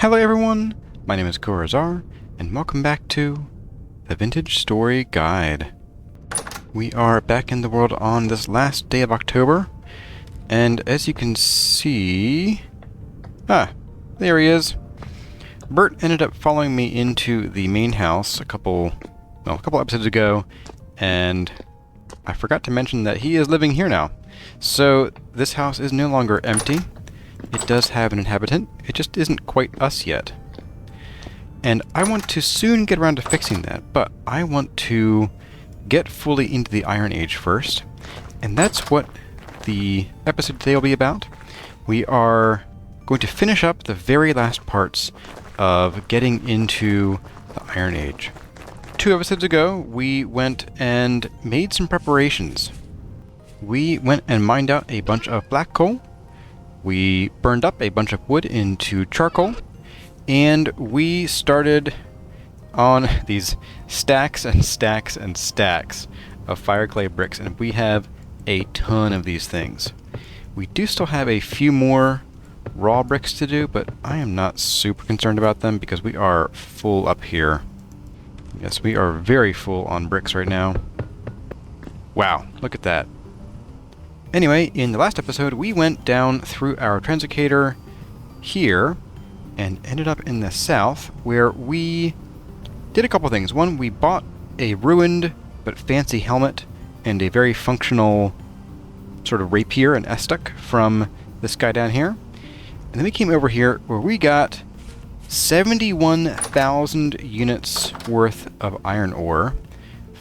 Hello everyone, my name is Corazar, and welcome back to the Vintage Story Guide. We are back in the world on this last day of October, and as you can see... there he is. Bert ended up following me into the main house a couple episodes ago, and I forgot to mention that he is living here now. So this house is no longer empty. It does have an inhabitant, it just isn't quite us yet. And I want to soon get around to fixing that, but I want to get fully into the Iron Age first, and that's what the episode today will be about. We are going to finish up the very last parts of getting into the Iron Age. 2 episodes ago, we went and made some preparations. We went and mined out a bunch of black coal. We burned up a bunch of wood into charcoal, and we started on these stacks and stacks and stacks of fire clay bricks, and we have a ton of these things. We do still have a few more raw bricks to do, but I am not super concerned about them because we are full up here. Yes, we are very full on bricks right now. Wow, look at that. Anyway, in the last episode, we went down through our translocator here and ended up in the south, where we did a couple things. One, we bought a ruined but fancy helmet and a very functional sort of rapier and estoc from this guy down here. And then we came over here where we got 71,000 units worth of iron ore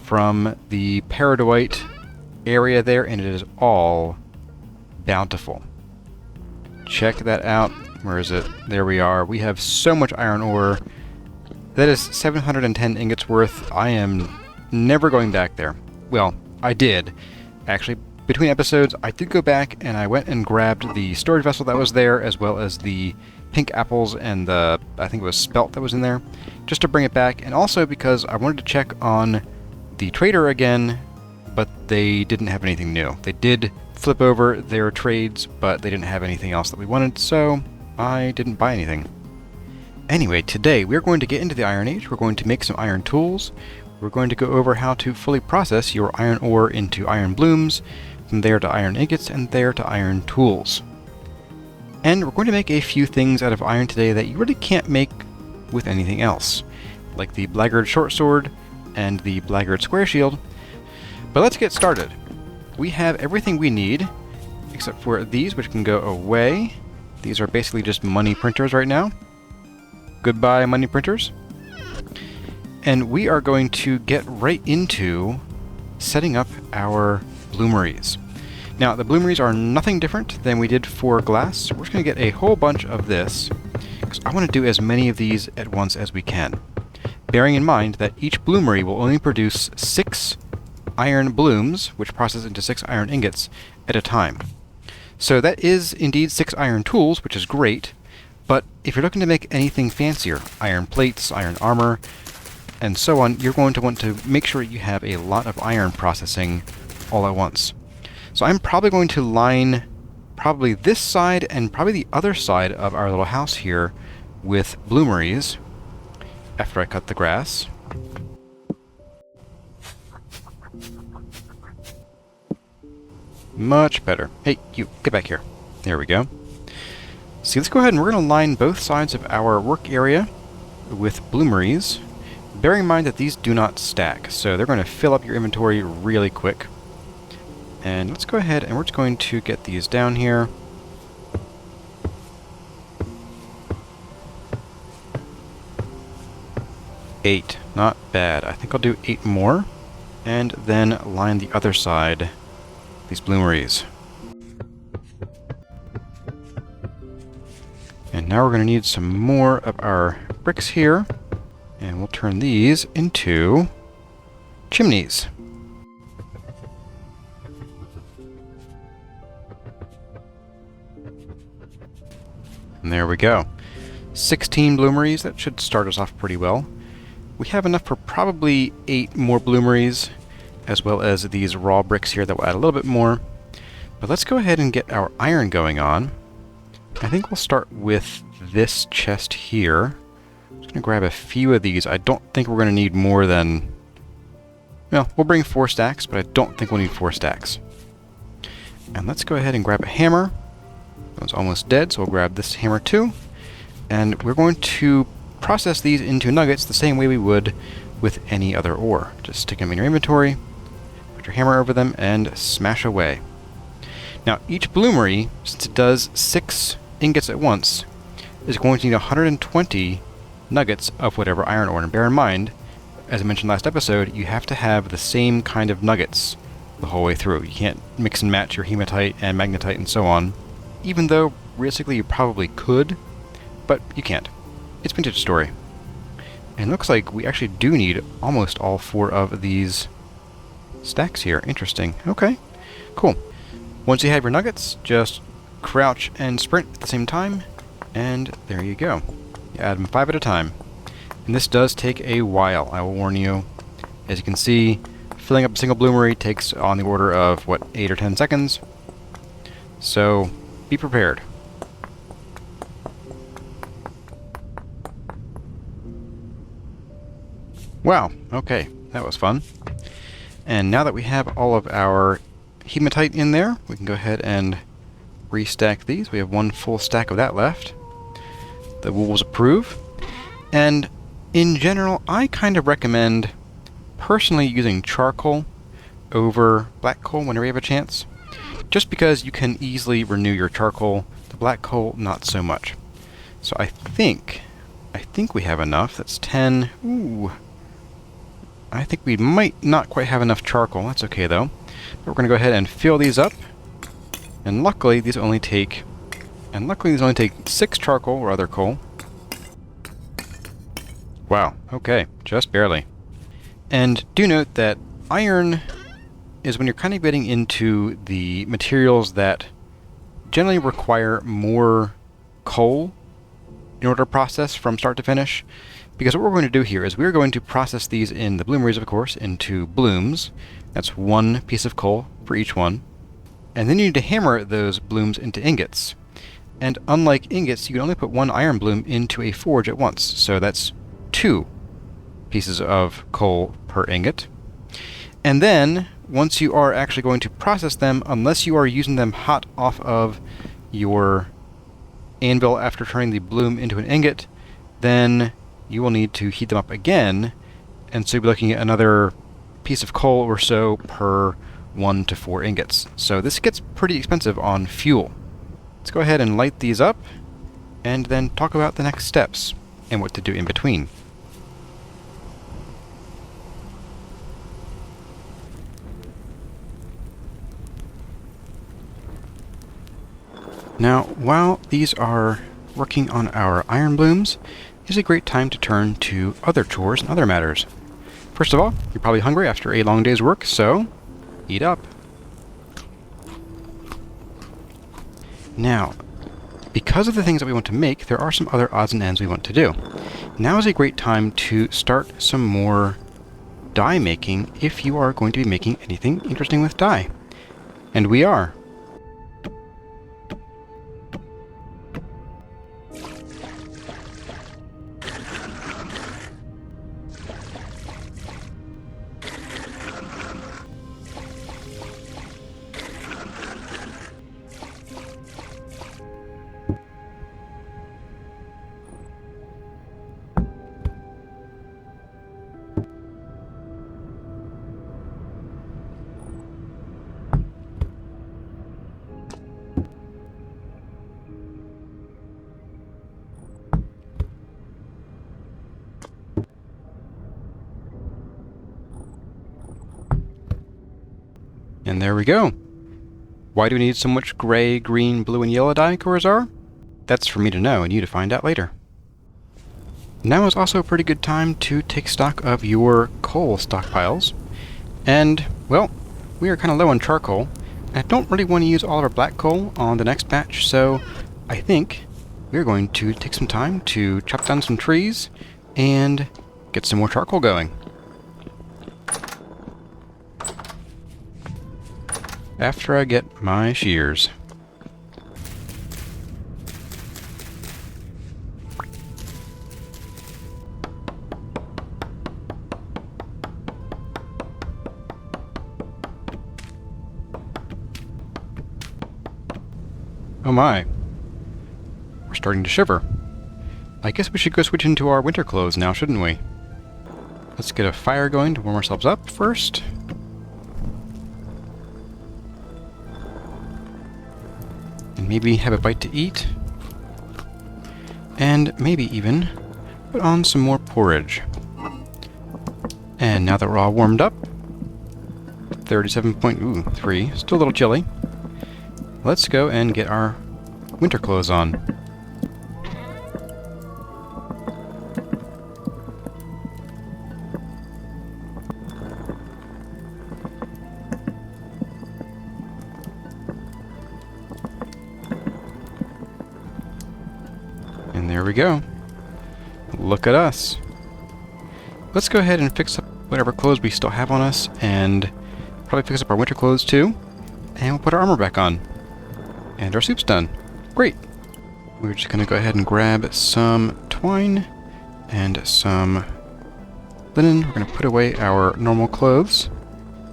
from the peridotite area there, and it is all bountiful. Check that out. Where is it? There we are. We have so much iron ore. That is 710 ingots worth. I am never going back there. Well, I did. Actually, between episodes, I did go back and I went and grabbed the storage vessel that was there, as well as the pink apples and the, I think it was spelt that was in there, just to bring it back, and also because I wanted to check on the trader again, but they didn't have anything new. They did flip over their trades, but they didn't have anything else that we wanted, so I didn't buy anything. Anyway, today we're going to get into the Iron Age. We're going to make some iron tools. We're going to go over how to fully process your iron ore into iron blooms, from there to iron ingots, and there to iron tools. And we're going to make a few things out of iron today that you really can't make with anything else, like the Blackguard short sword and the Blackguard square shield. But let's get started. We have everything we need, except for these, which can go away. These are basically just money printers right now. Goodbye, money printers. And we are going to get right into setting up our bloomeries. Now, the bloomeries are nothing different than we did for glass, so we're just going to get a whole bunch of this, because I want to do as many of these at once as we can. Bearing in mind that each bloomery will only produce 6 iron blooms, which process into 6 iron ingots at a time. So that is indeed 6 iron tools, which is great, but if you're looking to make anything fancier, iron plates, iron armor, and so on, you're going to want to make sure you have a lot of iron processing all at once. So I'm probably going to line probably this side and probably the other side of our little house here with bloomeries after I cut the grass. Much better. Hey, you, get back here. There we go. See, let's go ahead and we're going to line both sides of our work area with bloomeries, bearing in mind that these do not stack, so they're going to fill up your inventory really quick. And let's go ahead and we're just going to get these down here. Eight, not bad. I think I'll do 8 more, and then line the other side, these bloomeries. And now we're going to need some more of our bricks here, and we'll turn these into chimneys. And there we go. 16 bloomeries, that should start us off pretty well. We have enough for probably 8 more bloomeries, as well as these raw bricks here that will add a little bit more. But let's go ahead and get our iron going on. I think we'll start with this chest here. I'm just going to grab a few of these. I don't think we're going to need more than... Well, we'll bring 4 stacks, but I don't think we'll need 4 stacks. And let's go ahead and grab a hammer. That one's almost dead, so we'll grab this hammer too. And we're going to process these into nuggets the same way we would with any other ore. Just stick them in your inventory, put your hammer over them, and smash away. Now, each bloomery, since it does 6 ingots at once, is going to need 120 nuggets of whatever iron ore. And bear in mind, as I mentioned last episode, you have to have the same kind of nuggets the whole way through. You can't mix and match your hematite and magnetite and so on, even though realistically you probably could, but you can't. It's vintage story. And it looks like we actually do need almost all 4 of these stacks here. Interesting. Okay, cool. Once you have your nuggets, just crouch and sprint at the same time, and there you go. You add them 5 at a time. And this does take a while, I will warn you. As you can see, filling up a single bloomery takes on the order of, what, 8 or 10 seconds? So, be prepared. Wow, okay, that was fun. And now that we have all of our hematite in there, we can go ahead and restack these. We have 1 full stack of that left. The wolves approve. And in general, I kind of recommend personally using charcoal over black coal whenever you have a chance, just because you can easily renew your charcoal. The black coal, not so much. So I think we have enough. That's 10. Ooh. I think we might not quite have enough charcoal. That's okay though. But we're going to go ahead and fill these up. And luckily these only take 6 charcoal or other coal. Wow, okay, just barely. And do note that iron is when you're kind of getting into the materials that generally require more coal in order to process from start to finish. Because what we're going to do here is we're going to process these in the bloomeries, of course, into blooms. That's 1 piece of coal for each one. And then you need to hammer those blooms into ingots. And unlike ingots, you can only put 1 iron bloom into a forge at once. So that's 2 pieces of coal per ingot. And then, once you are actually going to process them, unless you are using them hot off of your anvil after turning the bloom into an ingot, then you will need to heat them up again, and so you'll be looking at another piece of coal or so per 1 to 4 ingots. So this gets pretty expensive on fuel. Let's go ahead and light these up, and then talk about the next steps, and what to do in between. Now, while these are working on our iron blooms, is a great time to turn to other chores and other matters. First of all, you're probably hungry after a long day's work, so eat up. Now, because of the things that we want to make, there are some other odds and ends we want to do. Now is a great time to start some more dye making if you are going to be making anything interesting with dye. And we are. And there we go. Why do we need so much gray, green, blue, and yellow dye, Corazar? That's for me to know and you to find out later. Now is also a pretty good time to take stock of your coal stockpiles. And, well, we are kind of low on charcoal. And I don't really want to use all of our black coal on the next batch, so I think we're going to take some time to chop down some trees and get some more charcoal going. After I get my shears. Oh my. We're starting to shiver. I guess we should go switch into our winter clothes now, shouldn't we? Let's get a fire going to warm ourselves up first. And maybe have a bite to eat. And maybe even put on some more porridge. And now that we're all warmed up, 37.3, still a little chilly. Let's go and get our winter clothes on. And there we go. Look at us. Let's go ahead and fix up whatever clothes we still have on us, and probably fix up our winter clothes too. And we'll put our armor back on. And our soup's done. Great. We're just going to go ahead and grab some twine and some linen. We're going to put away our normal clothes.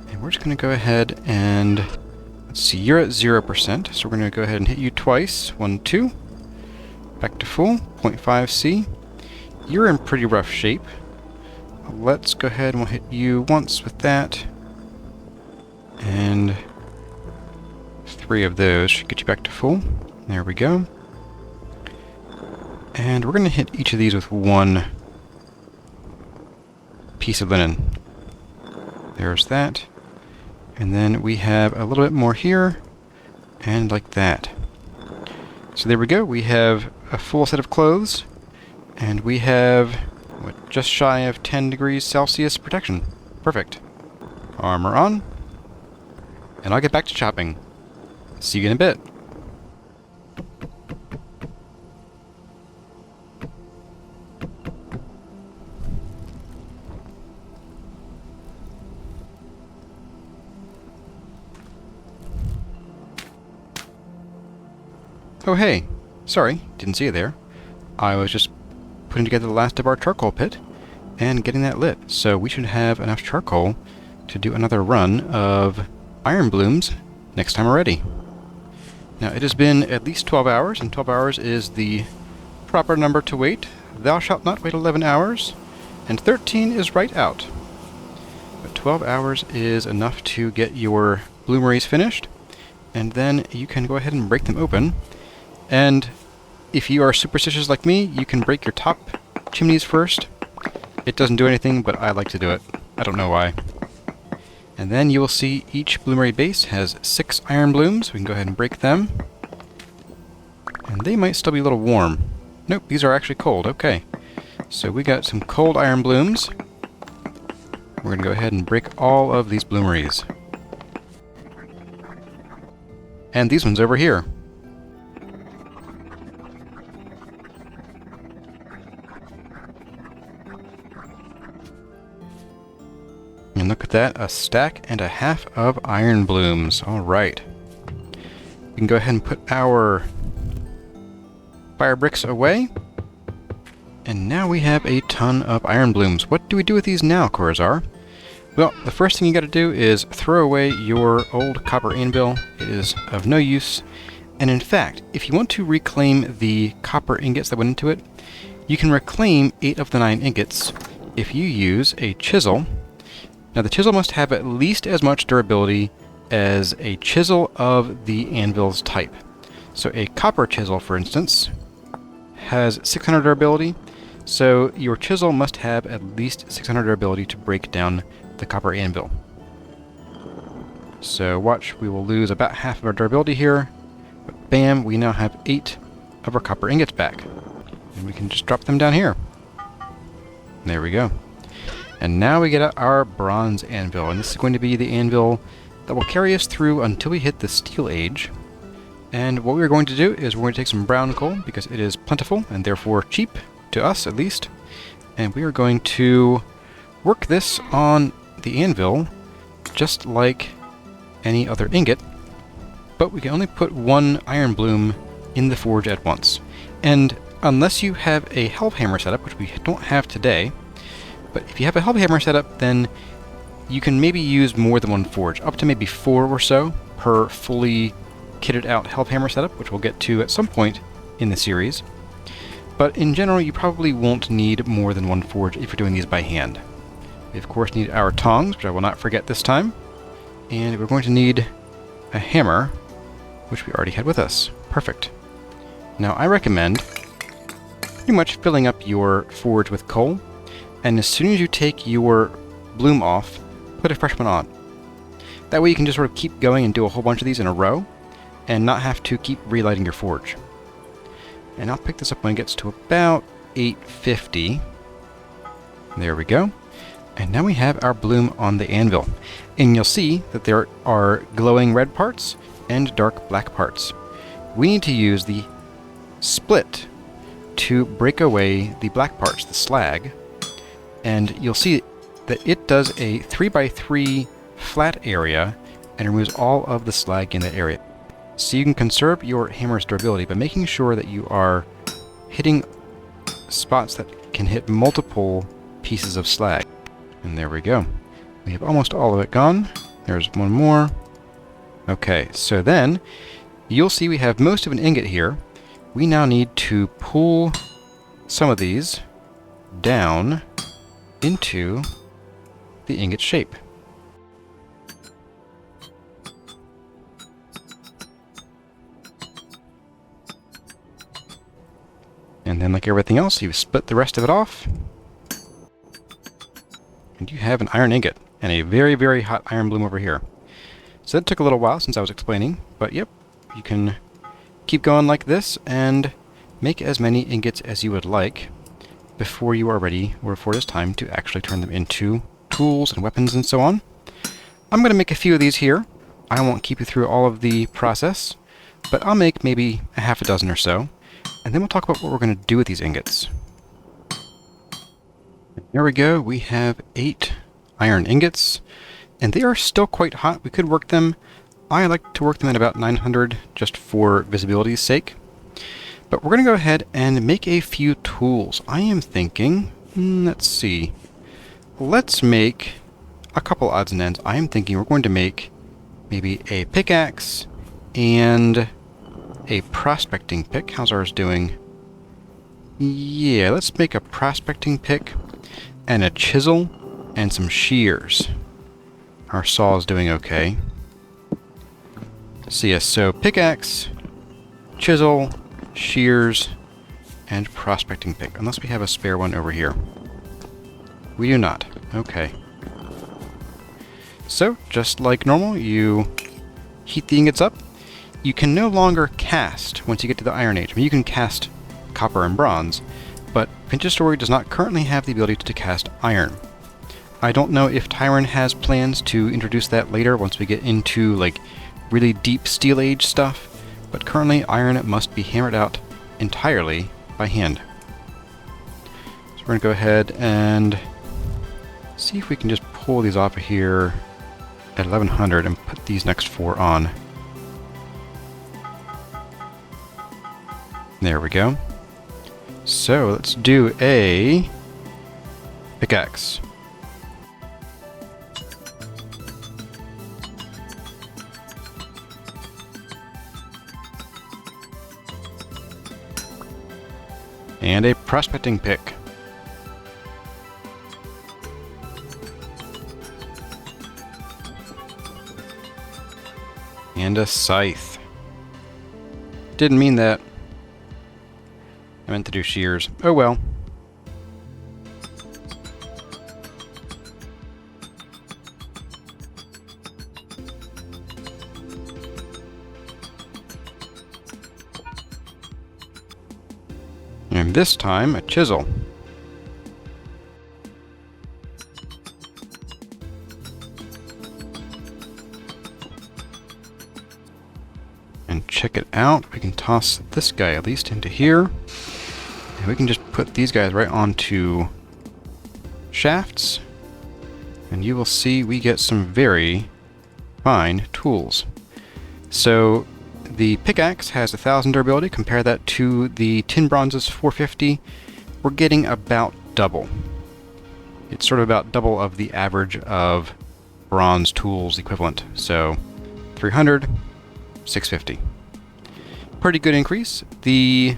And we're just going to go ahead and... Let's see, you're at 0%, so we're going to go ahead and hit you twice. 1, 2. Back to full. 0.5C. You're in pretty rough shape. Let's go ahead and we'll hit you once with that. And 3 of those should get you back to full. There we go. And we're going to hit each of these with 1 piece of linen. There's that. And then we have a little bit more here, and like that. So there we go. We have a full set of clothes, and we have what, just shy of 10 degrees Celsius protection. Perfect. Armor on. And I'll get back to chopping. See you in a bit. Oh hey, sorry, didn't see you there. I was just putting together the last of our charcoal pit and getting that lit, so we should have enough charcoal to do another run of iron blooms next time we're ready. Now it has been at least 12 hours, and 12 hours is the proper number to wait. Thou shalt not wait 11 hours, and 13 is right out. But 12 hours is enough to get your bloomeries finished, and then you can go ahead and break them open. And if you are superstitious like me, you can break your top chimneys first. It doesn't do anything, but I like to do it. I don't know why. And then you will see each bloomery base has 6 iron blooms. We can go ahead and break them. And they might still be a little warm. Nope, these are actually cold. Okay. So we got some cold iron blooms. We're going to go ahead and break all of these bloomeries. And these ones over here. And look at that, a stack and a half of iron blooms. Alright. We can go ahead and put our fire bricks away. And now we have a ton of iron blooms. What do we do with these now, Corazar? Well, the first thing you gotta do is throw away your old copper anvil. It is of no use. And in fact, if you want to reclaim the copper ingots that went into it, you can reclaim 8 of the 9 ingots if you use a chisel. Now the chisel must have at least as much durability as a chisel of the anvil's type. So a copper chisel, for instance, has 600 durability, so your chisel must have at least 600 durability to break down the copper anvil. So watch, we will lose about half of our durability here, but bam, we now have 8 of our copper ingots back. And we can just drop them down here. There we go. And now we get our bronze anvil, and this is going to be the anvil that will carry us through until we hit the steel age. And what we're going to do is we're going to take some brown coal, because it is plentiful and therefore cheap, to us at least. And we are going to work this on the anvil just like any other ingot, but we can only put 1 iron bloom in the forge at once. And unless you have a Hellhammer setup, which we don't have today, but if you have a Hellhammer setup, then you can maybe use more than 1 forge, up to maybe 4 or so per fully kitted out help hammer setup, which we'll get to at some point in the series. But in general, you probably won't need more than one forge if you're doing these by hand. We of course need our tongs, which I will not forget this time. And we're going to need a hammer, which we already had with us. Perfect. Now I recommend pretty much filling up your forge with coal, and as soon as you take your bloom off, put a fresh one on. That way you can just sort of keep going and do a whole bunch of these in a row, and not have to keep relighting your forge. And I'll pick this up when it gets to about 850. There we go. And now we have our bloom on the anvil. And you'll see that there are glowing red parts and dark black parts. We need to use the split to break away the black parts, the slag. And you'll see that it does a 3x3 flat area and removes all of the slag in that area. So you can conserve your hammer's durability by making sure that you are hitting spots that can hit multiple pieces of slag. And there we go. We have almost all of it gone. There's one more. Okay, so then you'll see we have most of an ingot here. We now need to pull some of these down into the ingot shape. And then, like everything else, you split the rest of it off. And you have an iron ingot and a very, very hot iron bloom over here. So that took a little while since I was explaining, but yep, you can keep going like this and make as many ingots as you would like before you are ready, or before it is time to actually turn them into tools and weapons and so on. I'm going to make a few of these here. I won't keep you through all of the process, but I'll make maybe a half a dozen or so. And then we'll talk about what we're going to do with these ingots. There we go. We have 8 iron ingots, and they are still quite hot. We could work them. I like to work them at about 900 just for visibility's sake. But we're going to go ahead and make a few tools. I am thinking, let's see. Let's make a couple odds and ends. I am thinking we're going to make maybe a pickaxe and a prospecting pick. How's ours doing? Yeah, let's make a prospecting pick and a chisel and some shears. Our saw is doing okay. So yes, so pickaxe, chisel, shears, and prospecting pick. Unless we have a spare one over here. We do not. Okay. So, just like normal, you heat the ingots up. You can no longer cast once you get to the Iron Age. I mean, you can cast copper and bronze, but Pinch's Story does not currently have the ability to cast iron. I don't know if Tyron has plans to introduce that later once we get into, like, really deep Steel Age stuff, but currently iron must be hammered out entirely by hand. So we're going to go ahead and see if we can just pull these off of here at 1100 and put these next 4 on. There we go. So let's do a pickaxe. And a prospecting pick. And a scythe. Didn't mean that. I meant to do shears. Oh well. And this time, a chisel. And check it out. We can toss this guy at least into here. And we can just put these guys right onto shafts. And you will see we get some very fine tools. So the pickaxe has 1000 durability. Compare that to the tin bronze's 450. We're getting about double. It's sort of about double of the average of bronze tools equivalent. So 300, 650. pretty good increase. The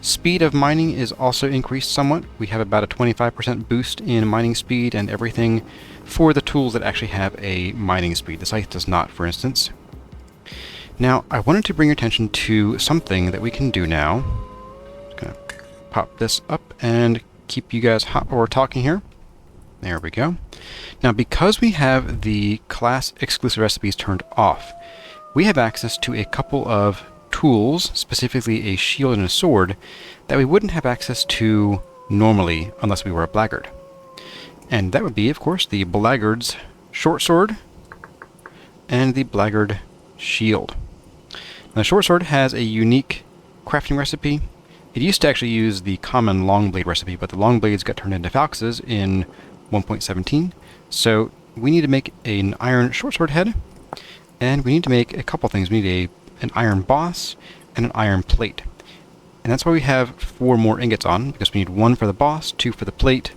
speed of mining is also increased somewhat. We have about a 25% boost in mining speed and everything for the tools that actually have a mining speed. The scythe does not, for instance. Now, I wanted to bring your attention to something that we can do now. Just gonna pop this up and keep you guys hot while we're talking here. There we go. Now, because we have the class exclusive recipes turned off, we have access to a couple of tools, specifically a shield and a sword, that we wouldn't have access to normally unless we were a blackguard. And that would be, of course, the blackguard's short sword and the blackguard shield. Now, the short sword has a unique crafting recipe. It used to actually use the common long blade recipe, but the long blades got turned into falxes in 1.17. So we need to make an iron short sword head, and we need to make a couple things. We need an iron boss and an iron plate. And that's why we have 4 more ingots on, because we need 1 for the boss, 2 for the plate,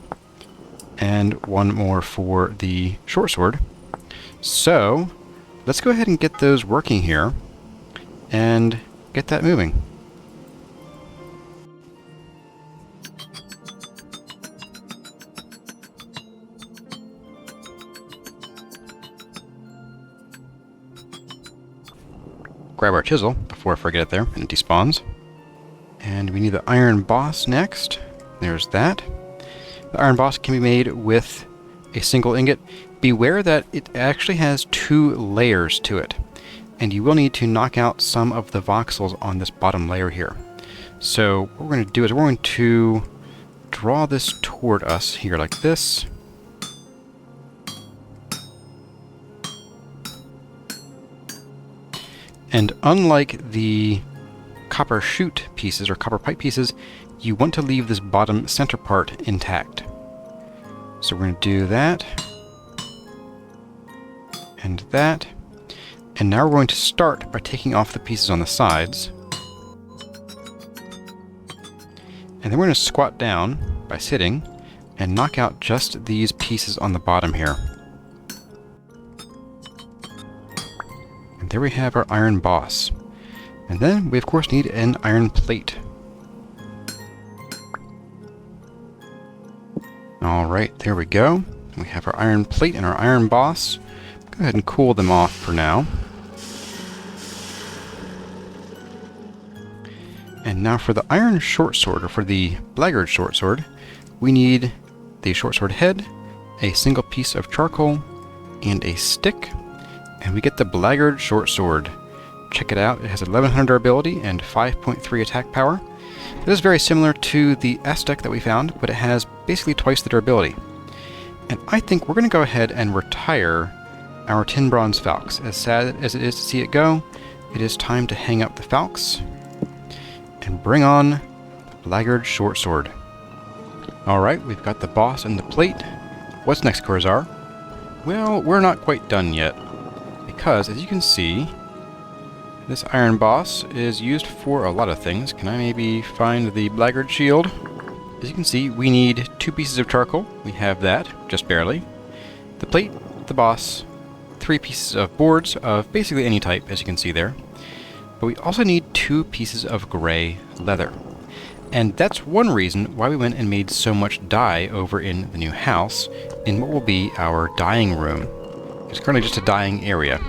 and 1 more for the short sword. So let's go ahead and get those working here and get that moving. Grab our chisel before I forget it there, and it despawns. And we need the iron boss next. There's that. The iron boss can be made with a single ingot. Beware that it actually has 2 layers to it, and you will need to knock out some of the voxels on this bottom layer here. So what we're going to do is we're going to draw this toward us here like this. And unlike the copper chute pieces or copper pipe pieces, you want to leave this bottom center part intact. So we're going to do that and that. And now we're going to start by taking off the pieces on the sides. And then we're going to squat down by sitting and knock out just these pieces on the bottom here. And there we have our iron boss. And then we of course need an iron plate. Alright, there we go. We have our iron plate and our iron boss. Go ahead and cool them off for now. And now for the iron short sword, or for the blackguard short sword, we need the short sword head, a single piece of charcoal, and a stick. And we get the blackguard short sword. Check it out. It has 1100 durability and 5.3 attack power. It is very similar to the S-deck that we found, but it has basically twice the durability. And I think we're going to go ahead and retire our tin bronze falx. As sad as it is to see it go, it is time to hang up the falx and bring on the blackguard short sword. Alright, we've got the boss and the plate. What's next, Corzar? Well, we're not quite done yet, because as you can see, this iron boss is used for a lot of things. Can I maybe find the blackguard shield? As you can see, we need 2 pieces of charcoal. We have that, just barely. The plate, the boss, 3 pieces of boards of basically any type, as you can see there. But we also need 2 pieces of gray leather. And that's one reason why we went and made so much dye over in the new house, in what will be our dyeing room. It's currently just a dyeing area.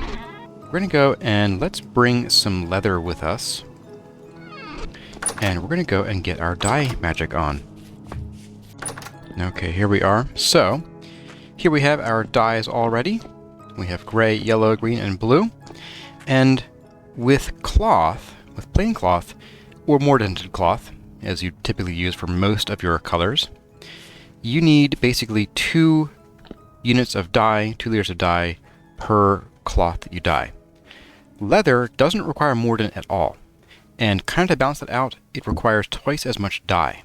We're going to go and let's bring some leather with us. And we're going to go and get our dye magic on. Okay, here we are. So, here we have our dyes already. We have gray, yellow, green, and blue. And with cloth, with plain cloth, or mordanted cloth, as you typically use for most of your colors, you need basically 2 units of dye, 2 layers of dye per cloth that you dye. Leather doesn't require mordant at all, and kind of to balance that out, it requires twice as much dye.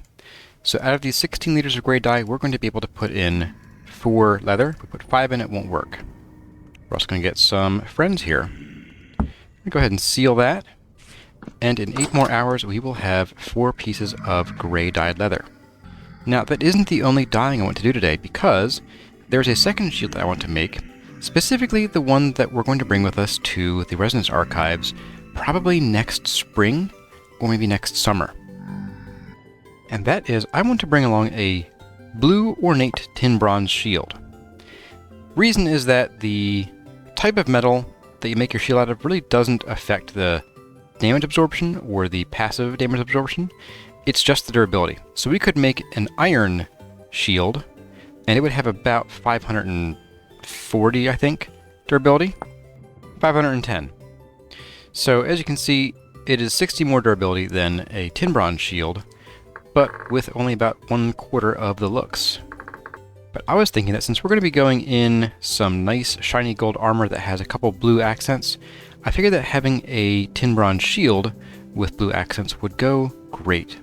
So out of these 16 liters of gray dye, we're going to be able to put in 4 leather. If we put 5 in, it won't work. We're also going to get some friends here. I'm going to go ahead and seal that, and in 8 more hours, we will have 4 pieces of gray dyed leather. Now, that isn't the only dyeing I want to do today, because there's a second shield that I want to make, specifically the one that we're going to bring with us to the Resonance Archives probably next spring or maybe next summer. And that is, I want to bring along a blue ornate tin bronze shield. Reason is that the type of metal that you make your shield out of really doesn't affect the damage absorption or the passive damage absorption. It's just the durability. So we could make an iron shield, and it would have about 540, I think, durability. 510. So as you can see, it is 60 more durability than a tin bronze shield, but with only about 1/4 of the looks. But I was thinking that since we're going to be going in some nice shiny gold armor that has a couple blue accents, I figured that having a tin bronze shield with blue accents would go great.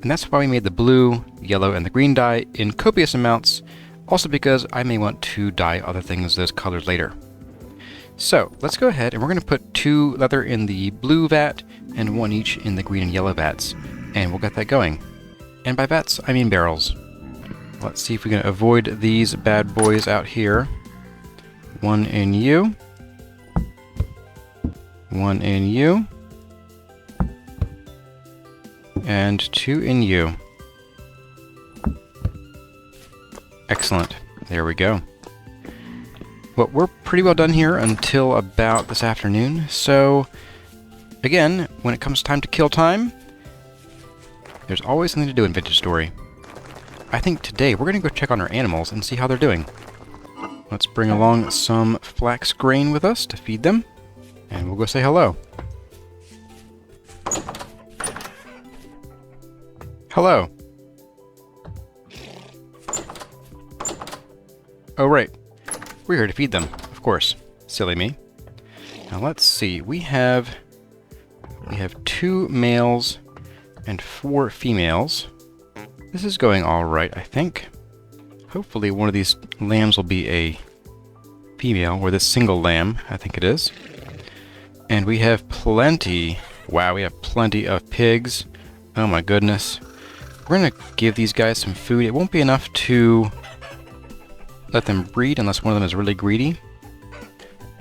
And that's why we made the blue, yellow, and the green dye in copious amounts, also because I may want to dye other things those colors later. So let's go ahead and we're going to put 2 leather in the blue vat and 1 each in the green and yellow vats, and we'll get that going. And by vats, I mean barrels. Let's see if we can avoid these bad boys out here. 1 in you. 1 in you. And 2 in you. Excellent. There we go. Well, we're pretty well done here until about this afternoon. So, again, when it comes time to kill time, there's always something to do in Vintage Story. I think today we're going to go check on our animals and see how they're doing. Let's bring along some flax grain with us to feed them, and we'll go say hello. Hello. Oh, right. We're here to feed them, of course. Silly me. Now let's see. We have 2 males and 4 females. This is going all right, I think. Hopefully one of these lambs will be a female, or this single lamb, I think it is. And we have plenty, wow, we have plenty of pigs. Oh my goodness. We're going to give these guys some food. It won't be enough to let them breed unless one of them is really greedy.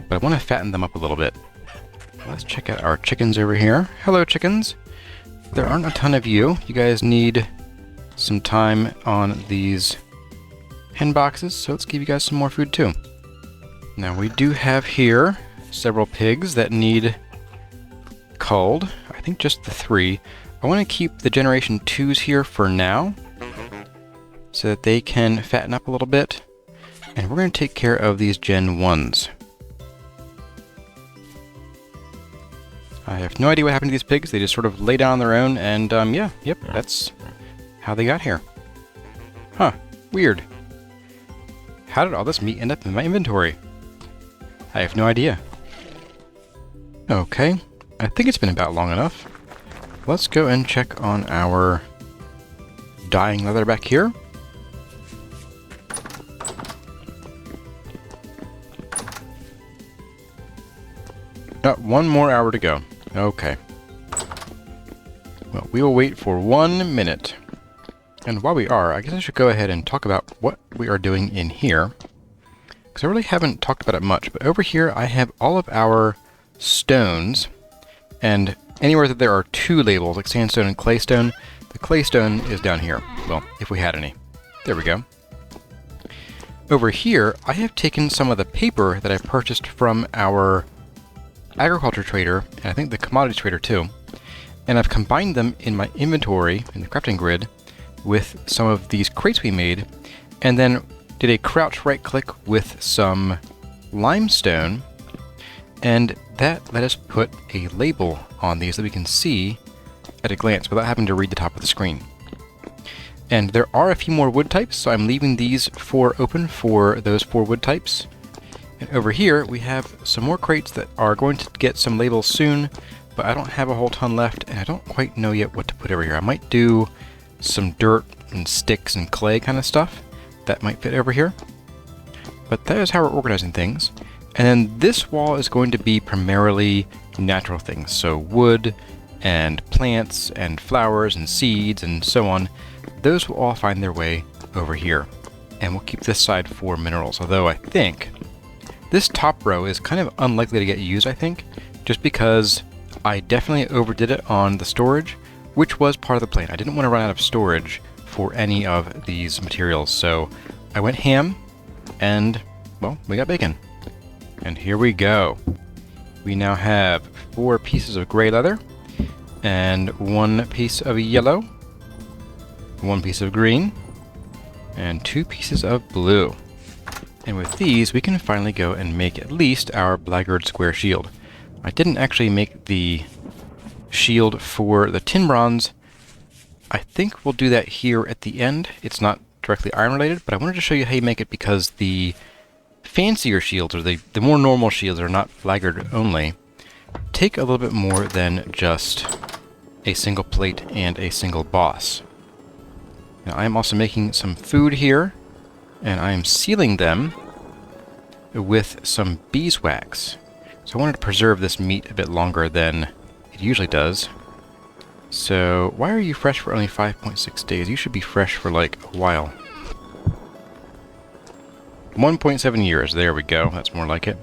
But I want to fatten them up a little bit. Let's check out our chickens over here. Hello, chickens. There aren't a ton of you. You guys need some time on these hen boxes, so let's give you guys some more food too. Now we do have here several pigs that need culled. I think just the 3. I want to keep the Generation 2s here for now so that they can fatten up a little bit, and we're going to take care of these Gen 1s. I have no idea what happened to these pigs. They just sort of lay down on their own, and yep, that's how they got here. Huh, weird. How did all this meat end up in my inventory? I have no idea. Okay, I think it's been about long enough. Let's go and check on our dyeing leather back here. Got 1 more hour to go. Okay. Well, we will wait for 1 minute. And while we are, I guess I should go ahead and talk about what we are doing in here. Because I really haven't talked about it much, but over here I have all of our stones, and anywhere that there are 2 labels, like sandstone and claystone, the claystone is down here. Well, if we had any. There we go. Over here, I have taken some of the paper that I purchased from our agriculture trader, and I think the commodities trader too, and I've combined them in my inventory in the crafting grid with some of these crates we made, and then did a crouch right click with some limestone, and that let us put a label on these that we can see at a glance without having to read the top of the screen. And there are a few more wood types, so I'm leaving these 4 open for those 4 wood types. And over here we have some more crates that are going to get some labels soon, but I don't have a whole ton left, and I don't quite know yet what to put over here. I might do some dirt and sticks and clay kind of stuff. That might fit over here. But that is how we're organizing things. And then this wall is going to be primarily natural things, so wood and plants and flowers and seeds and so on. Those will all find their way over here. And we'll keep this side for minerals, although I think this top row is kind of unlikely to get used, I think, just because I definitely overdid it on the storage, which was part of the plan. I didn't want to run out of storage for any of these materials, so I went ham, and, well, we got bacon. And here we go. We now have 4 pieces of gray leather, and 1 piece of yellow, 1 piece of green, and 2 pieces of blue. And with these, we can finally go and make at least our blackguard square shield. I didn't actually make the shield for the tin bronze. I think we'll do that here at the end. It's not directly iron related, but I wanted to show you how you make it because the fancier shields, or the more normal shields, are not blackguard only, take a little bit more than just a single plate and a single boss. Now I am also making some food here, and I am sealing them with some beeswax. So I wanted to preserve this meat a bit longer than it usually does. So why are you fresh for only 5.6 days? You should be fresh for like a while. 1.7 years. There we go. That's more like it.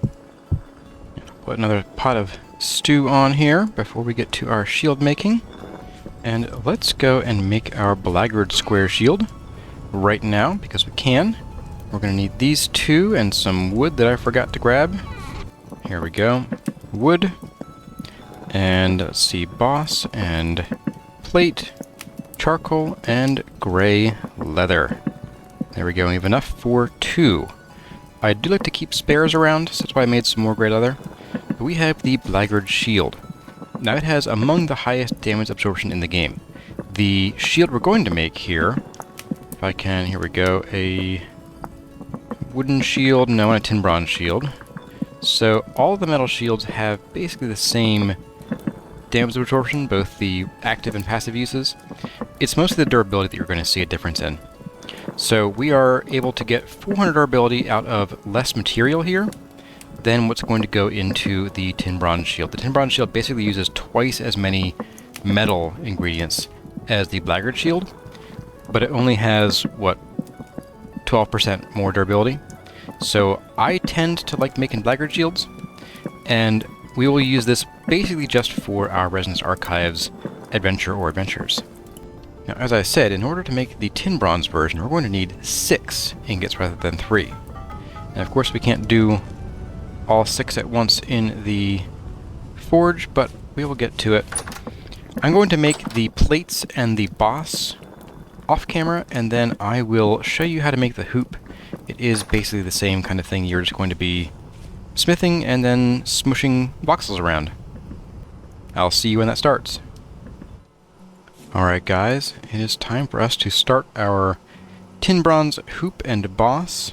Put another pot of stew on here before we get to our shield making. And let's go and make our blackguard square shield right now because we can. We're going to need these 2 and some wood that I forgot to grab. Here we go. Wood. And let's see, boss and plate, charcoal, and gray leather. There we go. We have enough for 2. I do like to keep spares around, so that's why I made some more gray leather. But we have the blackguard shield. Now it has among the highest damage absorption in the game. The shield we're going to make here, if I can, here we go, a wooden shield, no, and a tin bronze shield. So all the metal shields have basically the same damage absorption, both the active and passive uses. It's mostly the durability that you're going to see a difference in. So we are able to get 400 durability out of less material here than what's going to go into the tin bronze shield. The tin bronze shield basically uses twice as many metal ingredients as the blackguard shield, but it only has, what, 12% more durability. So I tend to like making blackguard shields, and we will use this basically just for our Resonance Archives adventure or adventures. Now, as I said, in order to make the tin bronze version, we're going to need 6 ingots rather than 3. And of course we can't do all 6 at once in the forge, but we will get to it. I'm going to make the plates and the boss off camera, and then I will show you how to make the hoop. It is basically the same kind of thing. You're just going to be smithing and then smushing voxels around. I'll see you when that starts. Alright guys, it is time for us to start our tin bronze hoop and boss.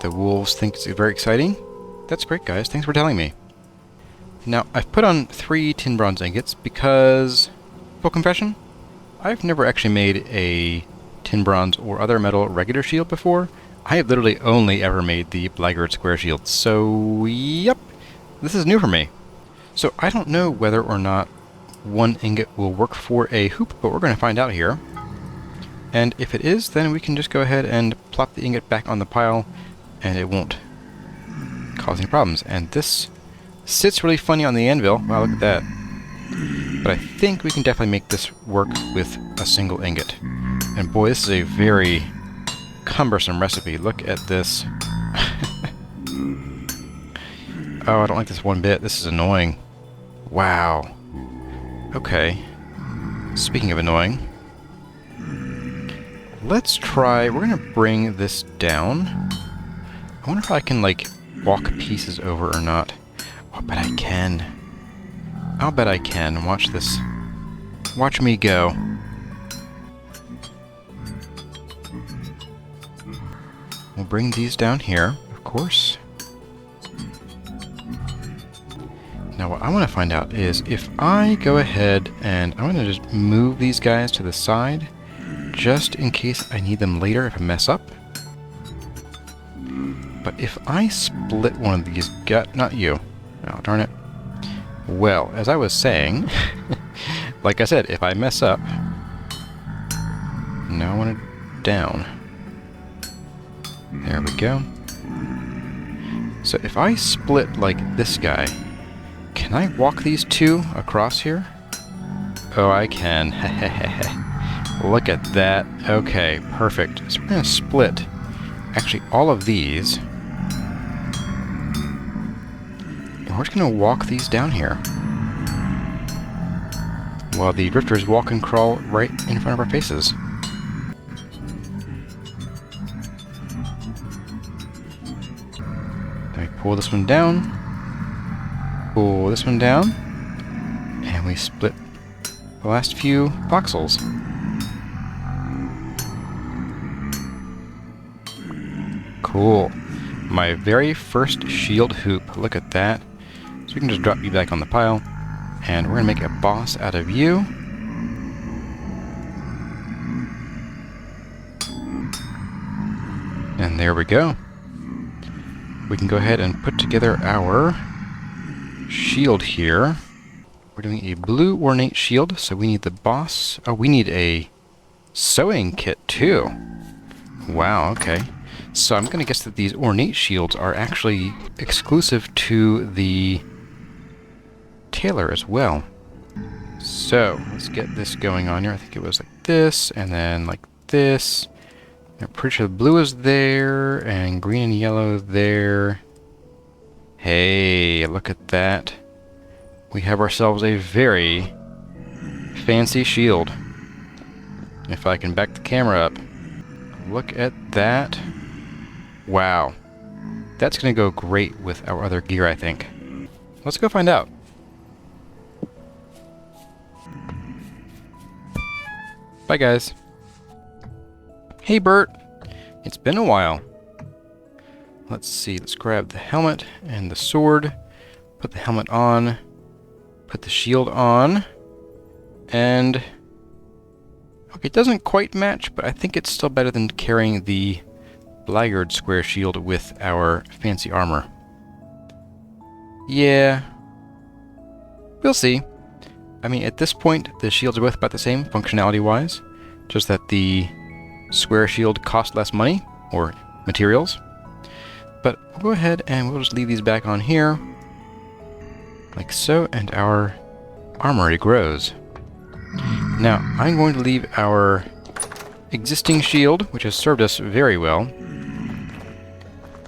The wolves think it's very exciting. That's great guys, thanks for telling me. Now, I've put on 3 tin bronze ingots because, full confession, I've never actually made a tin bronze or other metal regular shield before. I have literally only ever made the blackguard square shield, so yep, this is new for me. So I don't know whether or not 1 ingot will work for a hoop, but we're going to find out here. And if it is, then we can just go ahead and plop the ingot back on the pile, and it won't cause any problems. And this sits really funny on the anvil. Wow, look at that. But I think we can definitely make this work with a single ingot. And boy, this is a very cumbersome recipe. Look at this. Oh, I don't like this one bit. This is annoying. Wow. Okay. Speaking of annoying, let's try... We're going to bring this down. I wonder if I can, like, walk pieces over or not. Oh, I bet I can. I'll bet I can. Watch this. Watch me go. We'll bring these down here, of course. Now what I want to find out is if I go ahead and I'm going to just move these guys to the side just in case I need them later if I mess up. But if I split one of these not you. Oh, darn it. Well, as I was saying, like I said, if I mess up, now I want it down. There we go. So if I split like this guy Can I walk these two across here? Oh, I can. Look at that. Okay, perfect. So we're going to split, actually, all of these. And we're just going to walk these down here, while the drifters walk and crawl right in front of our faces. Then we pull this one down, pull this one down, and we split the last few voxels. Cool. My very first shield hoop. Look at that. So we can just drop you back on the pile. And we're going to make a boss out of you. And there we go. We can go ahead and put together our shield here. We're doing a blue ornate shield, so we need the boss. Oh, we need a sewing kit too. Wow, okay. So I'm going to guess that these ornate shields are actually exclusive to the tailor as well. So let's get this going on here. I think it was like this, and then like this. I'm pretty sure the blue is there, and green and yellow there. Hey, look at that. We have ourselves a very fancy shield. If I can back the camera up. Look at that. Wow. That's going to go great with our other gear, I think. Let's go find out. Bye, guys. Hey, Bert. It's been a while. Let's see. Let's grab the helmet and the sword. Put the helmet on. Put the shield on. And okay, it doesn't quite match, but I think it's still better than carrying the blackguard square shield with our fancy armor. Yeah. We'll see. I mean, at this point, the shields are both about the same functionality-wise, just that the square shield costs less money, or materials. But we'll go ahead and we'll just leave these back on here, like so, and our armory grows. Now, I'm going to leave our existing shield, which has served us very well.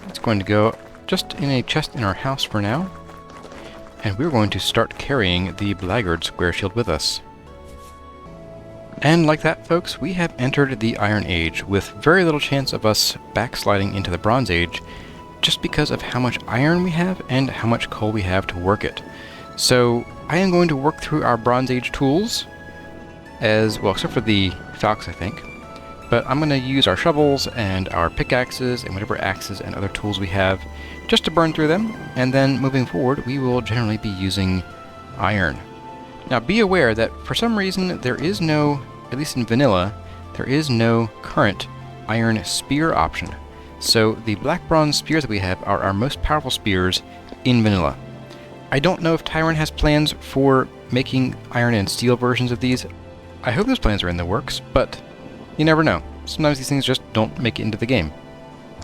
It's going to go just in a chest in our house for now. And we're going to start carrying the blackguard square shield with us. And like that, folks, we have entered the Iron Age with very little chance of us backsliding into the Bronze Age, just because of how much iron we have and how much coal we have to work it. So I am going to work through our Bronze Age tools, as well, except for the falcos, I think. But I'm going to use our shovels and our pickaxes and whatever axes and other tools we have just to burn through them, and then moving forward we will generally be using iron. Now be aware that for some reason there is no, at least in vanilla, there is no current iron spear option. So the black bronze spears that we have are our most powerful spears in vanilla. I don't know if Tyron has plans for making iron and steel versions of these. I hope those plans are in the works, but you never know. Sometimes these things just don't make it into the game.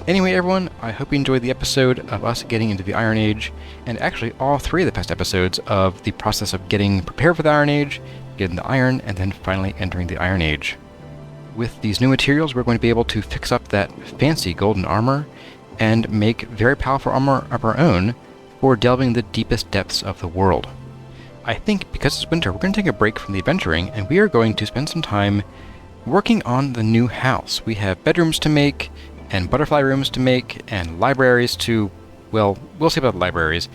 Anyway, everyone, I hope you enjoyed the episode of us getting into the Iron Age, and actually all three of the past episodes of the process of getting prepared for the Iron Age, getting the iron, and then finally entering the Iron Age. With these new materials, we're going to be able to fix up that fancy golden armor and make very powerful armor of our own for delving the deepest depths of the world. I think because it's winter, we're going to take a break from the adventuring, and we are going to spend some time working on the new house. We have bedrooms to make, and butterfly rooms to make, and libraries to, well, we'll see about the libraries.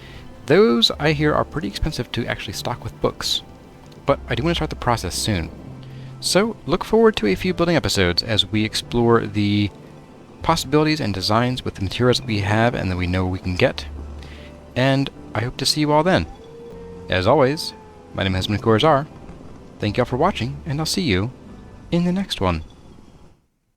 Those, I hear, are pretty expensive to actually stock with books. But I do want to start the process soon. So, look forward to a few building episodes as we explore the possibilities and designs with the materials that we have and that we know we can get. And I hope to see you all then. As always, my name has been Corazar. Thank you all for watching, and I'll see you in the next one.